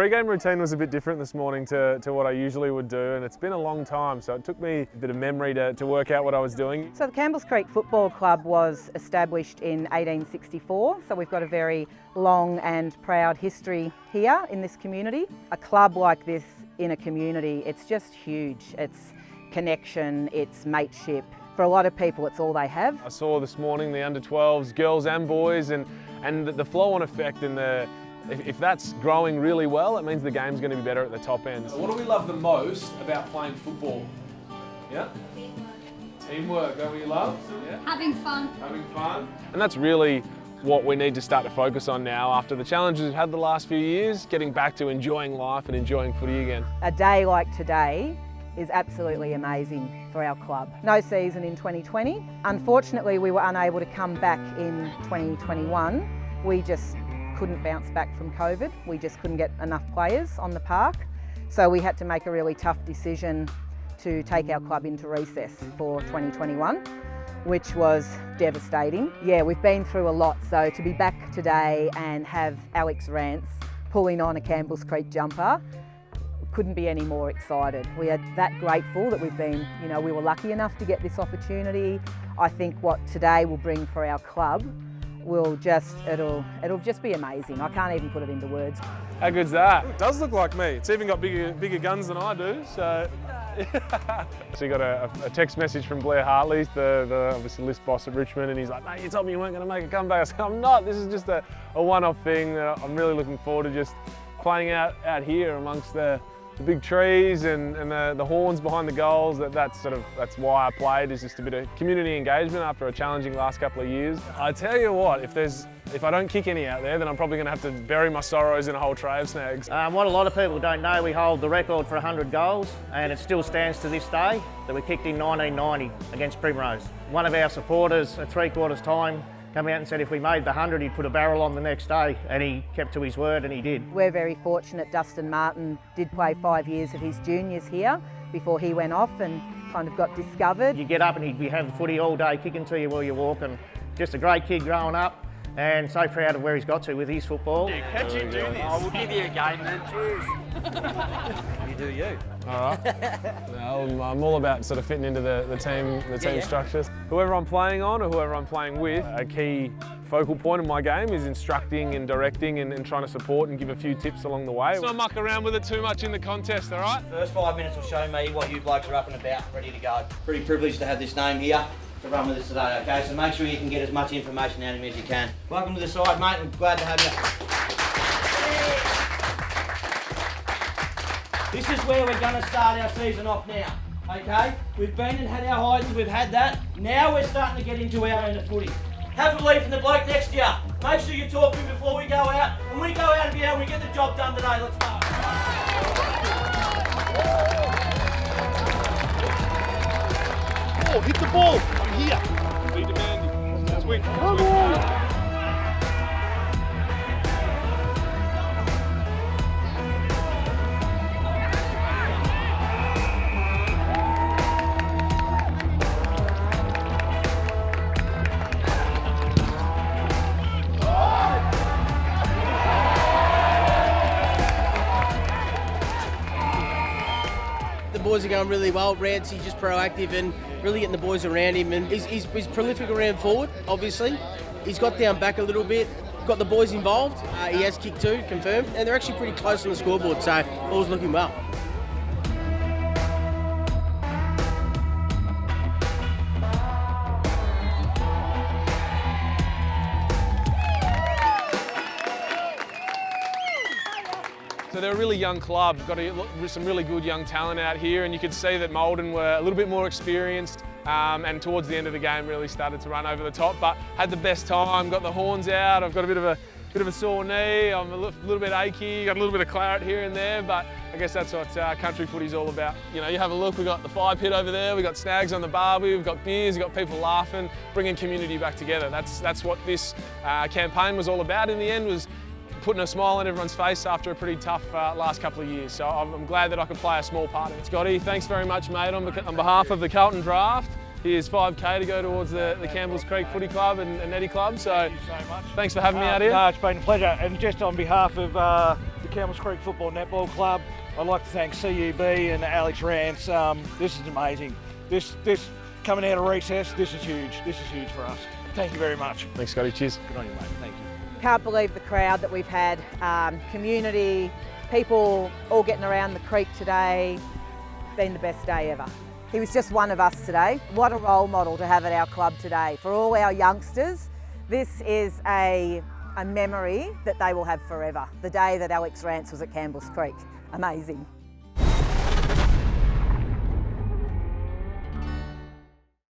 pre-game routine was a bit different this morning to what I usually would do, and it's been a long time, so it took me a bit of memory to work out what I was doing. So the Campbells Creek Football Club was established in 1864, so we've got a very long and proud history here in this community. A club like this in a community, it's just huge. It's connection, it's mateship. For a lot of people, it's all they have. I saw this morning the under-12s, girls and boys, and the flow-on effect and if that's growing really well, it means the game's going to be better at the top end. What do we love the most about playing football? Yeah? Teamwork, that what you love? Yeah? Having fun. Having fun. And that's really what we need to start to focus on now after the challenges we've had the last few years, getting back to enjoying life and enjoying footy again. A day like today is absolutely amazing for our club. No season in 2020. Unfortunately, we were unable to come back in 2021. We just couldn't bounce back from COVID. We just couldn't get enough players on the park. So we had to make a really tough decision to take our club into recess for 2021, which was devastating. Yeah, we've been through a lot, so to be back today and have Alex Rance pulling on a Campbells Creek jumper, couldn't be any more excited. We are that grateful that we were lucky enough to get this opportunity. I think what today will bring for our club it'll just be amazing. I can't even put it into words. How good's that? It does look like me. It's even got bigger guns than I do, so. So you got a text message from Blair Hartley, the obviously list boss at Richmond, and he's like, mate, you told me you weren't going to make a comeback. I said, I'm not. This is just a one-off thing. I'm really looking forward to just playing out here amongst the big trees and the horns behind the goals. That's why I played, is just a bit of community engagement after a challenging last couple of years. I tell you what, if I don't kick any out there, then I'm probably going to have to bury my sorrows in a whole tray of snags. What a lot of people don't know, we hold the record for 100 goals, and it still stands to this day that we kicked in 1990 against Primrose. One of our supporters at 3/4 time came out and said if we made the 100, he'd put a barrel on the next day, and he kept to his word, and he did. We're very fortunate. Dustin Martin did play 5 years of his juniors here before he went off and kind of got discovered. You get up and he'd be having footy all day, kicking to you while you're walking. Just a great kid growing up, and so proud of where he's got to with his football. How'd you do this? I will give you a game then. Cheers. You do you. All right. Well, I'm all about sort of fitting into the team structures. Whoever I'm playing on or whoever I'm playing with, a key focal point of my game is instructing and directing and trying to support and give a few tips along the way. Let's not muck around with it too much in the contest, all right? First 5 minutes will show me what you blokes are up and about, ready to go. Pretty privileged to have this name here to run with us today, okay? So make sure you can get as much information out of me as you can. Welcome to the side, mate. I'm glad to have you. This is where we're going to start our season off now, okay? We've been and had our hides, we've had that. Now we're starting to get into our end of footy. Have a belief in the bloke next to you. Make sure you talk to him before we go out. When we go out of here, we get the job done today. Let's go. Oh, hit the ball. I'm here. Be demanding. Let's win. Come on. The boys are going really well. Rance, he's just proactive and really getting the boys around him, and he's prolific around forward, obviously. He's got down back a little bit, got the boys involved. He has kicked 2, confirmed, and they're actually pretty close on the scoreboard, so all's looking well. So they're a really young club, got some really good young talent out here, and you could see that Malden were a little bit more experienced and towards the end of the game really started to run over the top, but had the best time, got the horns out. I've got a bit of a sore knee, I'm a little bit achy, got a little bit of claret here and there, but I guess that's what country footy's all about. You know, you have a look, we've got the 5 pit over there, we've got snags on the barbie, we've got beers, we've got people laughing, bringing community back together. That's what this campaign was all about in the end, was putting a smile on everyone's face after a pretty tough last couple of years. So I'm glad that I could play a small part in it. Scotty, thanks very much, mate. On behalf of the Carlton Draft, here's $5K to go towards the Campbells Creek Footy Club and Netty Club. So, thank you so much. Thanks for having me out here. No, it's been a pleasure. And just on behalf of the Campbells Creek Football Netball Club. I'd like to thank CUB and Alex Rance. This is amazing. This coming out of recess, this is huge. This is huge for us. Thank you very much. Thanks, Scotty. Cheers. Good on you, mate. Thank you. Can't believe the crowd that we've had, community, people all getting around the creek today. Been the best day ever. He was just one of us today. What a role model to have at our club today. For all our youngsters, this is a memory that they will have forever. The day that Alex Rance was at Campbells Creek. Amazing.